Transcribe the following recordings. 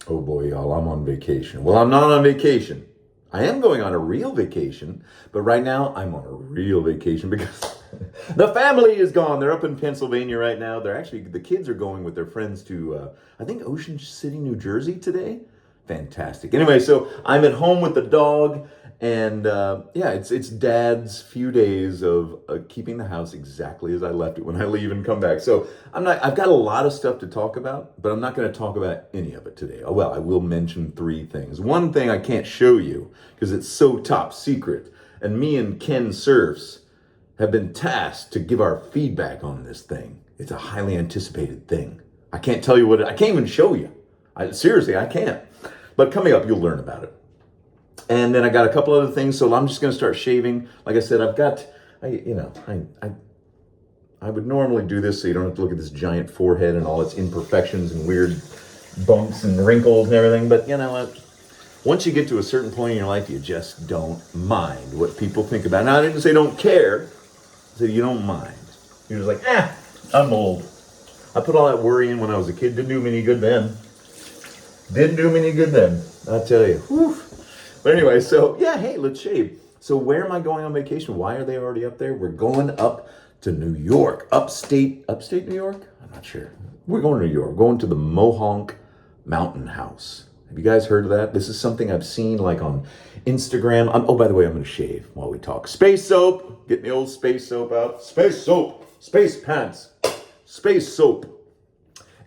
Oh boy, y'all, I'm on vacation. Well, I'm not on vacation. I am going on a real vacation, but right now I'm on a real vacation because the family is gone. They're up in Pennsylvania right now. The kids are going with their friends to, I think, Ocean City, New Jersey today. Fantastic. Anyway, so I'm at home with the dog, and yeah, it's Dad's few days of keeping the house exactly as I left it when I leave and come back. So I've got a lot of stuff to talk about, but I'm not going to talk about any of it today. Oh, well, I will mention three things. One thing I can't show you because it's so top secret, and me and Ken Surfs have been tasked to give our feedback on this thing. It's a highly anticipated thing. I can't tell you I can't even show you. Seriously, I can't. But coming up, you'll learn about it. And then I got a couple other things, so I'm just going to start shaving. Like I said, I would normally do this so you don't have to look at this giant forehead and all its imperfections and weird bumps and wrinkles and everything. But you know what? Once you get to a certain point in your life, you just don't mind what people think about it. Now, I didn't say don't care. I said you don't mind. You're just like, I'm old. I put all that worry in when I was a kid. Didn't do me any good then. I tell you. Whew. But anyway, so yeah, hey, let's shave. So where am I going on vacation? Why are they already up there? We're going up to New York, upstate New York? I'm not sure. We're going to New York. We're going to the Mohonk Mountain House. Have you guys heard of that? This is something I've seen like on Instagram. Oh, by the way, I'm going to shave while we talk. Space soap. Get the old space soap out. Space soap. Space pants. Space soap.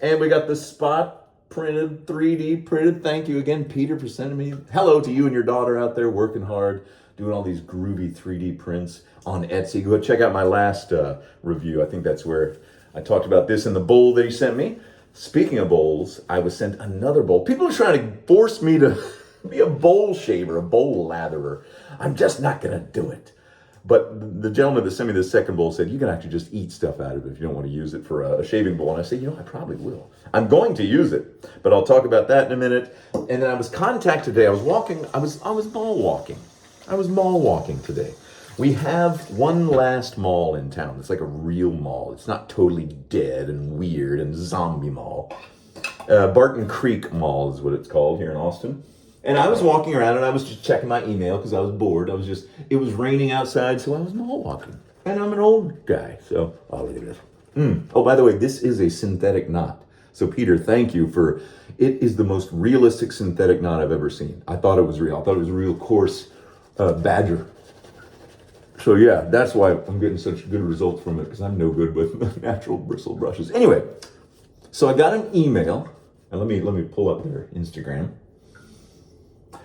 And we got the spot printed, 3D printed. Thank you again, Peter, for sending me. Hello to you and your daughter out there working hard, doing all these groovy 3D prints on Etsy. Go check out my last review. I think that's where I talked about this in the bowl that he sent me. Speaking of bowls, I was sent another bowl. People are trying to force me to be a bowl shaver, a bowl latherer. I'm just not going to do it. But the gentleman that sent me this second bowl said, you can actually just eat stuff out of it if you don't want to use it for a shaving bowl. And I said, I probably will. I'm going to use it, but I'll talk about that in a minute. And then I was contacted today. I was mall walking. I was mall walking today. We have one last mall in town. It's like a real mall. It's not totally dead and weird and zombie mall. Barton Creek Mall is what it's called here in Austin. And I was walking around and I was just checking my email because I was bored. It was raining outside, so I was mall walking. And I'm an old guy, so, oh, look at this. Oh, by the way, this is a synthetic knot. So, Peter, thank you it is the most realistic synthetic knot I've ever seen. I thought it was real. I thought it was a real coarse badger. So, yeah, that's why I'm getting such good results from it, because I'm no good with natural bristle brushes. Anyway, so I got an email, and let me pull up their Instagram,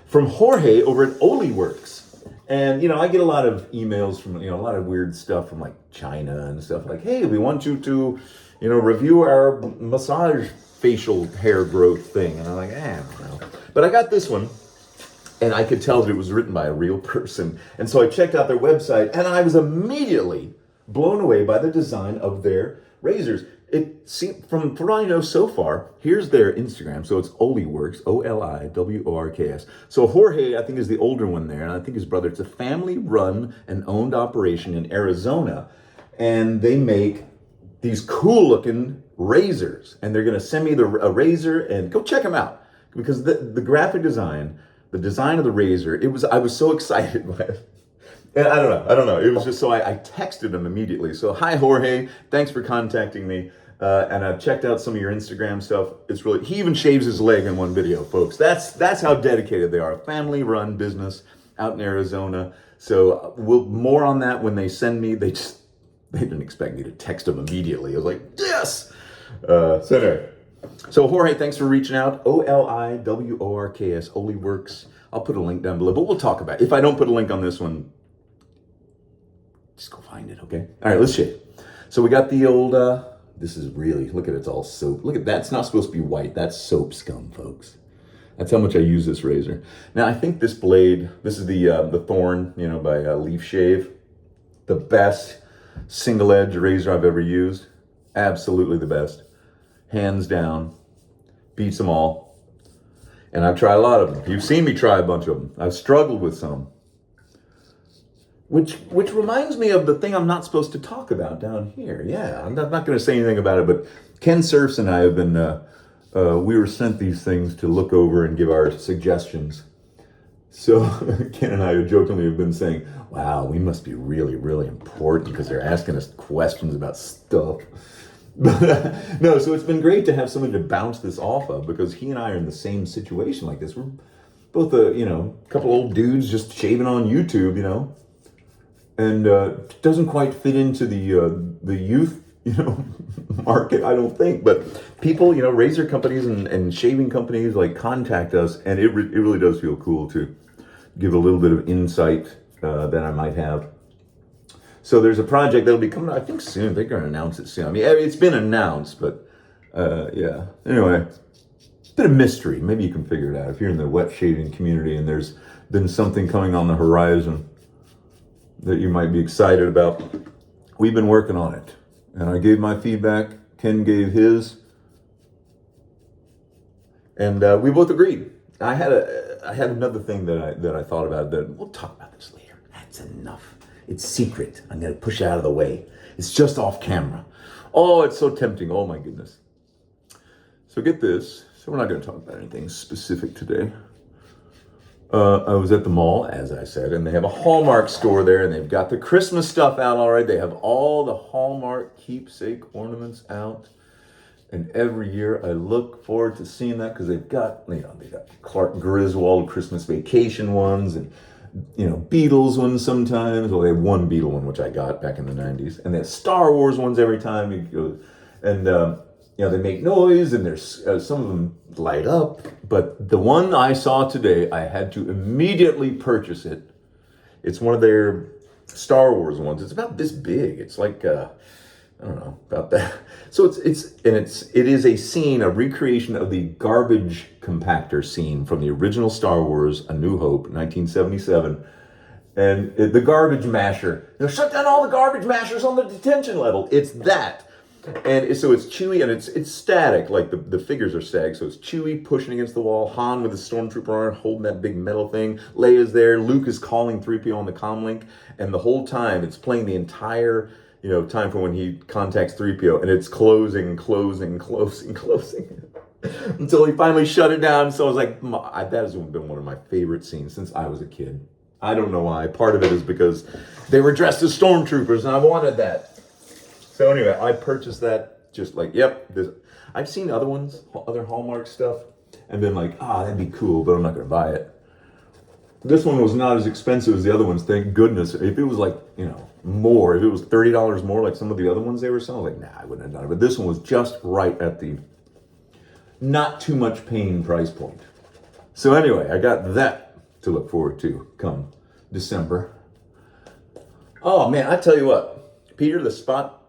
from Jorge over at Oliworks. And, I get a lot of emails from, a lot of weird stuff from like China and stuff like, hey, we want you to, review our massage facial hair growth thing. And I'm like, I don't know. But I got this one and I could tell that it was written by a real person. And so I checked out their website and I was immediately blown away by the design of their razors. It seemed, from what I know so far, here's their Instagram. So it's Oliworks, Oliworks. So Jorge, I think, is the older one there, and I think his brother. It's a family-run and owned operation in Arizona, and they make these cool-looking razors. And they're going to send me a razor, and go check them out because the graphic design, the design of the razor, I was so excited by it. And I don't know. It was just so I texted him immediately. So, hi, Jorge. Thanks for contacting me. And I've checked out some of your Instagram stuff. It's really, he even shaves his leg in one video, folks. That's how dedicated they are. A family-run business out in Arizona. So more on that when they send me. They didn't expect me to text them immediately. I was like, yes! So Jorge, thanks for reaching out. Oliworks, Oliworks. I'll put a link down below, but we'll talk about it. If I don't put a link on this one, just go find it, okay? All right, let's shave. So we got the old, this is really, look at it, it's all soap. Look at that, it's not supposed to be white. That's soap scum, folks. That's how much I use this razor. Now, I think this blade, this is the Thorn, by Leaf Shave. The best single edge razor I've ever used. Absolutely the best. Hands down. Beats them all. And I've tried a lot of them. You've seen me try a bunch of them. I've struggled with some. Which reminds me of the thing I'm not supposed to talk about down here. Yeah, I'm not going to say anything about it, but Ken Surfs and I have been we were sent these things to look over and give our suggestions. So Ken and I jokingly have been saying, wow, we must be really, really important because they're asking us questions about stuff. But no, so it's been great to have somebody to bounce this off of, because he and I are in the same situation like this. We're both a couple old dudes just shaving on YouTube, and doesn't quite fit into the youth market, I don't think. But people, razor companies and shaving companies like contact us, and it really does feel cool to give a little bit of insight that I might have. So there's a project that'll be coming out, I think, soon. They're going to announce it soon. I mean, it's been announced, but yeah. Anyway, bit of mystery. Maybe you can figure it out if you're in the wet shaving community and there's been something coming on the horizon that you might be excited about. We've been working on it, and I gave my feedback. Ken gave his, and we both agreed. I had another thing that I thought about that we'll talk about this later. That's enough. It's secret. I'm going to push it out of the way. It's just off camera. Oh, it's so tempting. Oh, my goodness. So get this. So we're not going to talk about anything specific today. I was at the mall, as I said, and they have a Hallmark store there, and they've got the Christmas stuff out already. They have all the Hallmark keepsake ornaments out. And every year I look forward to seeing that, because they've got Clark Griswold Christmas Vacation ones, and Beatles ones sometimes. Well, they have one Beatle one, which I got back in the 90s. And they have Star Wars ones every time you go. And, they make noise, and there's some of them light up. But the one I saw today, I had to immediately purchase it. It's one of their Star Wars ones. It's about this big. It's like, I don't know, about that. So it is a scene, a recreation of the garbage compactor scene from the original Star Wars, A New Hope, 1977. And the garbage masher, shut down all the garbage mashers on the detention level. It's that. And so it's Chewie, and it's static, like the figures are static. So it's Chewie pushing against the wall, Han with his stormtrooper arm holding that big metal thing. Leia's there, Luke is calling 3PO on the comlink, and the whole time it's playing the entire time for when he contacts 3PO, and it's closing until he finally shut it down. So I was like, that has been one of my favorite scenes since I was a kid. I don't know why. Part of it is because they were dressed as stormtroopers, and I wanted that. So anyway, I purchased that, just like, I've seen other ones, other Hallmark stuff, and been like, that'd be cool, but I'm not going to buy it. This one was not as expensive as the other ones, thank goodness. If it was like, more, if it was $30 more like some of the other ones they were selling, like, nah, I wouldn't have done it. But this one was just right at the not too much pain price point. So anyway, I got that to look forward to come December. Oh man, I tell you what, Peter, the Spot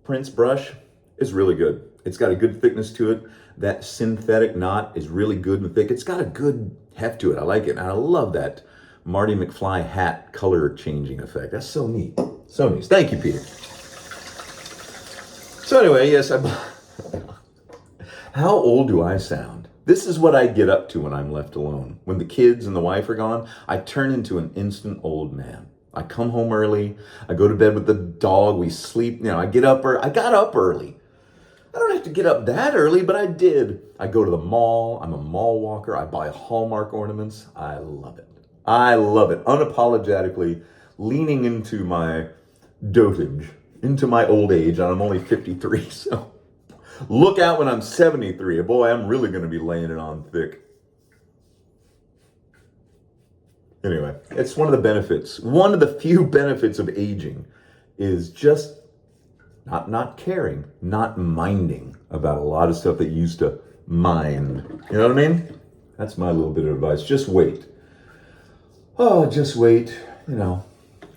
Prince brush is really good. It's got a good thickness to it. That synthetic knot is really good and thick. It's got a good heft to it. I like it. And I love that Marty McFly hat color changing effect. That's so neat. So neat. Thank you, Peter. So anyway, yes, how old do I sound? This is what I get up to when I'm left alone. When the kids and the wife are gone, I turn into an instant old man. I come home early. I go to bed with the dog. We sleep. I get up. I got up early. I don't have to get up that early, but I did. I go to the mall. I'm a mall walker. I buy Hallmark ornaments. I love it. I love it. Unapologetically leaning into my dotage, into my old age. And I'm only 53, so look out when I'm 73. Boy, I'm really going to be laying it on thick. Anyway, it's one of the benefits. One of the few benefits of aging is just not caring, not minding about a lot of stuff that you used to mind. You know what I mean? That's my little bit of advice. Just wait. Oh, just wait.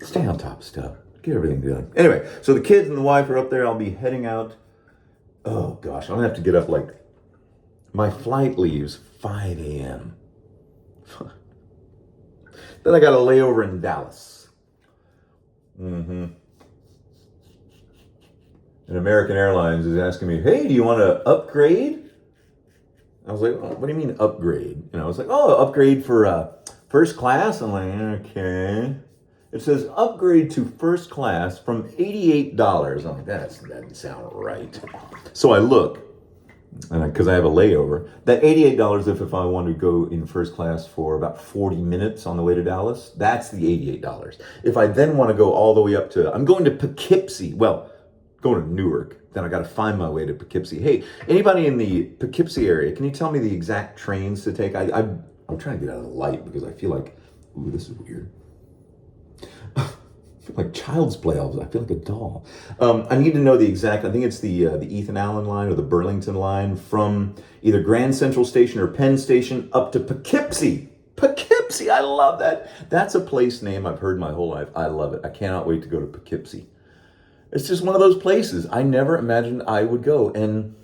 Stay on top of stuff. Get everything done. Anyway, so the kids and the wife are up there. I'll be heading out. Oh, gosh. I'm going to have to get up my flight leaves 5 a.m. Then I got a layover in Dallas. And American Airlines is asking me, hey, do you want to upgrade? I was like, oh, what do you mean upgrade? I was like, upgrade for first class? I'm like, okay. It says upgrade to first class from $88. I'm like, that doesn't sound right. So I look. and because I have a layover. That $88 if I want to go in first class for about 40 minutes on the way to Dallas, that's the $88. If I then want to go all the way up to, I'm going to Poughkeepsie. Well, going to Newark, then I got to find my way to Poughkeepsie. Hey, anybody in the Poughkeepsie area, can you tell me the exact trains to take? I'm trying to get out of the light because I feel like, ooh, this is weird. Like child's play. I feel like a doll. I need to know the exact. I think it's the Ethan Allen line or the Burlington line from either Grand Central Station or Penn Station up to Poughkeepsie. Poughkeepsie, I love that. That's a place name I've heard my whole life. I love it. I cannot wait to go to Poughkeepsie. It's just one of those places I never imagined I would go. And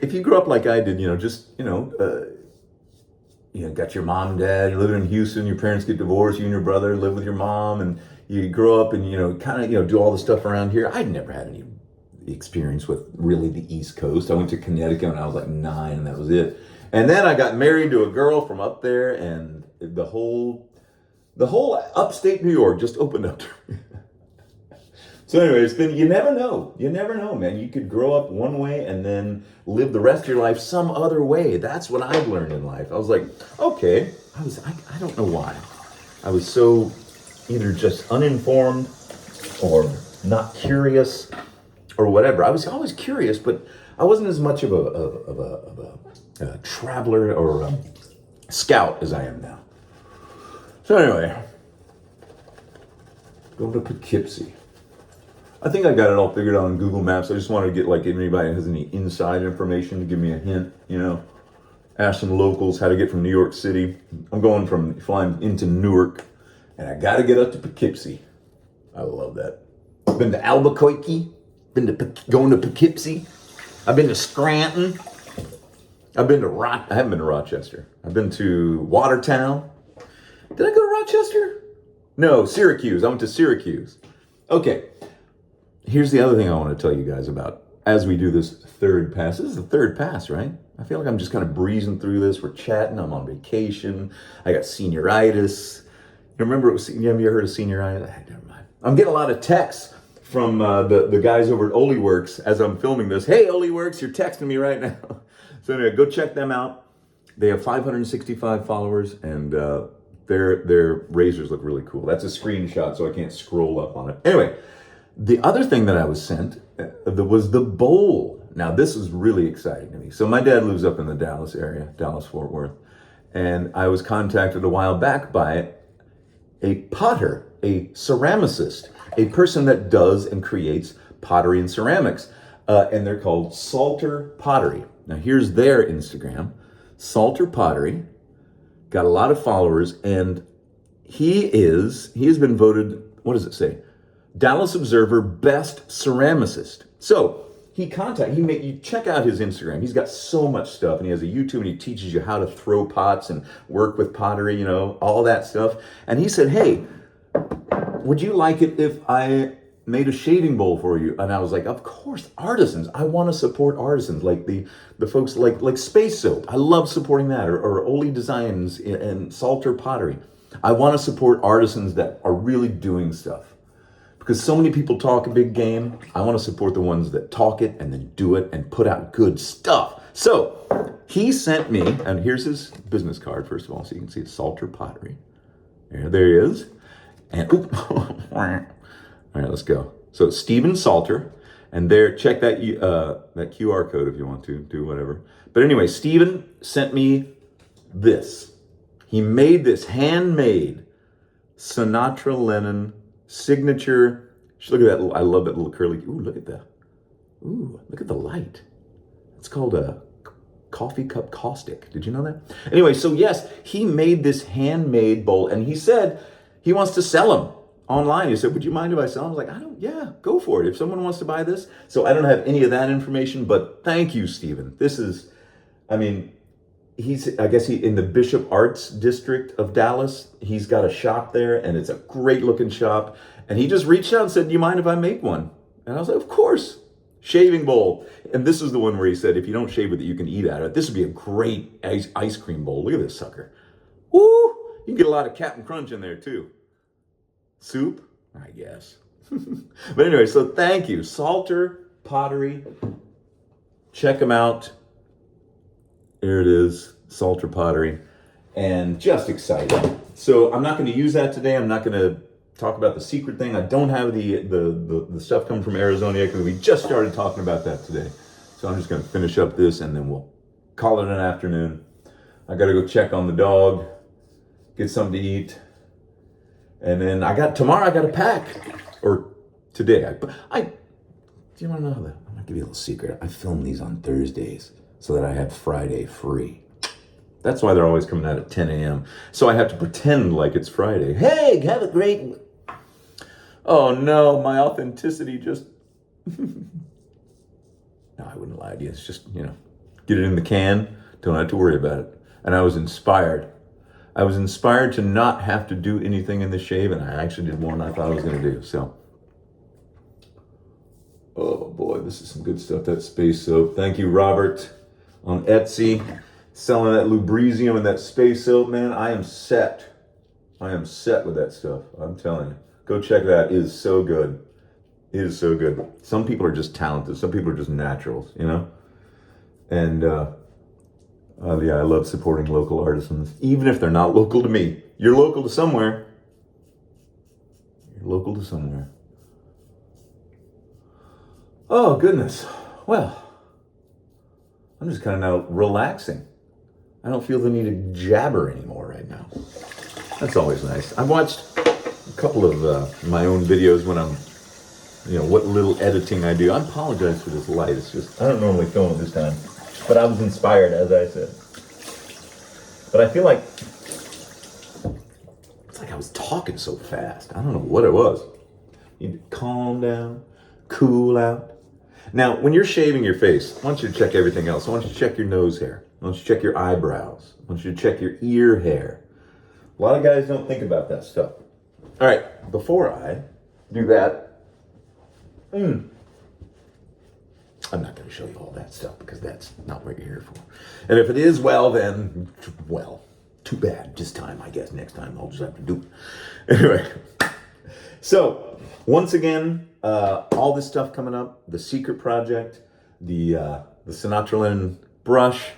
if you grew up like I did, got your mom and dad, you're living in Houston, your parents get divorced, you and your brother live with your mom, and you grow up and, do all the stuff around here. I'd never had any experience with really the East Coast. I went to Connecticut when I was like 9 and that was it. And then I got married to a girl from up there and the whole upstate New York just opened up to me. So anyway, you never know. You never know, man. You could grow up one way and then live the rest of your life some other way. That's what I've learned in life. I was like, okay. I don't know why. I was so either just uninformed or not curious or whatever. I was always curious, but I wasn't as much of a traveler or a scout as I am now. So anyway, go to Poughkeepsie. I think I got it all figured out on Google Maps. I just wanted to get if anybody has any inside information to give me a hint, ask some locals how to get from New York City. I'm flying into Newark, and I got to get up to Poughkeepsie. I love that. Been to Albuquerque, going to Poughkeepsie. I've been to Scranton. I haven't been to Rochester. I've been to Watertown. Did I go to Rochester? No, Syracuse. I went to Syracuse. Okay. Here's the other thing I want to tell you guys about as we do this third pass. This is the third pass, right? I feel like I'm just kind of breezing through this. We're chatting. I'm on vacation. I got senioritis. You remember, have you ever heard of senioritis? Never mind. I'm getting a lot of texts from the guys over at Oliworks as I'm filming this. Hey, Oliworks, you're texting me right now. So anyway, go check them out. They have 565 followers, and their razors look really cool. That's a screenshot, so I can't scroll up on it. Anyway, the other thing that I was sent was the bowl. Now, this is really exciting to me. So my dad lives up in the Dallas area, Dallas-Fort Worth, and I was contacted a while back by a potter, a ceramicist, a person that does and creates pottery and ceramics, and they're called Salter Pottery. Now, here's their Instagram, Salter Pottery, got a lot of followers, and he has been voted, what does it say? Dallas Observer Best Ceramicist. So you check out his Instagram. He's got so much stuff, and he has a YouTube, and he teaches you how to throw pots and work with pottery, all that stuff. And he said, hey, would you like it if I made a shaving bowl for you? And I was like, of course, artisans. I want to support artisans, like the folks like Space Soap. I love supporting that, or Oli Designs and Salter Pottery. I want to support artisans that are really doing stuff. Because so many people talk a big game, I want to support the ones that talk it and then do it and put out good stuff. So he sent me, and here's his business card, first of all, so you can see it's Salter Pottery. There he is. And, all right, let's go. So it's Stephen Salter, and there, check that QR code if you want to, do whatever. But anyway, Stephen sent me this. He made this handmade Sinatra Lennon signature. Look at that. I love that little curly. Look at the light. It's called a coffee cup caustic. Did you know that? Anyway, so yes, he made this handmade bowl, and he said he wants to sell them online. He said, would you mind if I sell them? I was like, yeah, go for it. If someone wants to buy this. So I don't have any of that information, but thank you, Stephen. I guess he in the Bishop Arts District of Dallas. He's got a shop there, and it's a great looking shop. And he just reached out and said, do you mind if I make one? And I was like, of course. Shaving bowl. And this is the one where he said, if you don't shave with it, you can eat out of it. This would be a great ice cream bowl. Look at this sucker. Woo! You can get a lot of Captain Crunch in there too. Soup, I guess. But anyway, so thank you. Salter Pottery. Check them out. There it is, Salter Pottery, and just excited. So I'm not going to use that today. I'm not going to talk about the secret thing. I don't have the stuff coming from Arizona yet because we just started talking about that today. So I'm just going to finish up this and then we'll call it an afternoon. I got to go check on the dog, get something to eat, and then tomorrow I got to pack, or today. Do you want to know that? I'm going to give you a little secret. I film these on Thursdays so that I have Friday free. That's why they're always coming out at 10 a.m. So I have to pretend like it's Friday. Hey, have a great... Oh no, my authenticity just... No, I wouldn't lie to you. It's just, get it in the can. Don't have to worry about it. And I was inspired. I was inspired to not have to do anything in the shave, and I actually did more than I thought I was going to do. So, oh boy, this is some good stuff. That space soap. Thank you, Robert, on Etsy. Selling that Lubrisium and that space soap, man. I am set. I am set with that stuff. I'm telling you. Go check that. It is so good. It is so good. Some people are just talented. Some people are just naturals, And, yeah, I love supporting local artisans. Even if they're not local to me. You're local to somewhere. You're local to somewhere. Oh, goodness. Well, I'm just kind of now relaxing. I don't feel the need to jabber anymore right now. That's always nice. I've watched a couple of my own videos when I'm, what little editing I do. I apologize for this light. It's just, I don't normally film it this time. But I was inspired, as I said. But I feel like, it's like I was talking so fast. I don't know what it was. You need to calm down, cool out. Now, when you're shaving your face, I want you to check everything else. I want you to check your nose hair. I want you to check your eyebrows. I want you to check your ear hair. A lot of guys don't think about that stuff. All right, before I do that, I'm not going to show you all that stuff because that's not what you're here for. And if it is, then, too bad. This time, I guess. Next time, I'll just have to do it. Anyway, so once again, all this stuff coming up, the secret project, the Sinatra linen brush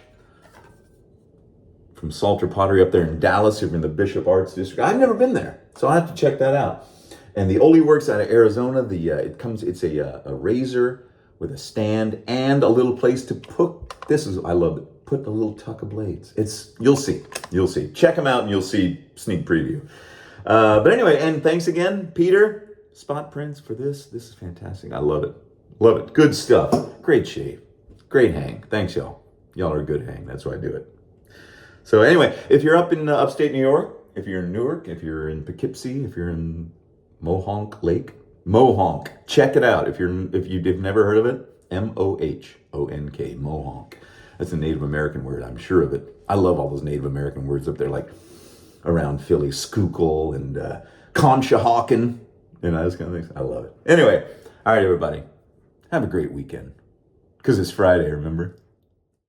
from Salter Pottery up there in Dallas, if you're in the Bishop Arts District. I've never been there, so I'll have to check that out. And the Oli Works out of Arizona, it's a razor with a stand and a little place to put, I love it, put a little tuck of blades. You'll see. Check them out and you'll see sneak preview. But anyway, and thanks again, Peter, Spot Prints, for this. This is fantastic. I love it. Love it. Good stuff. Great shave. Great hang. Thanks, y'all. Y'all are a good hang. That's why I do it. So anyway, if you're up in upstate New York, if you're in Newark, if you're in Poughkeepsie, if you're in Mohonk Lake, check it out. If you've never heard of it, Mohonk, Mohonk. That's a Native American word, I'm sure of it. I love all those Native American words up there, like around Philly, Schuylkill and Conshohocken, those kind of things. I love it. Anyway, all right, everybody, have a great weekend because it's Friday, remember?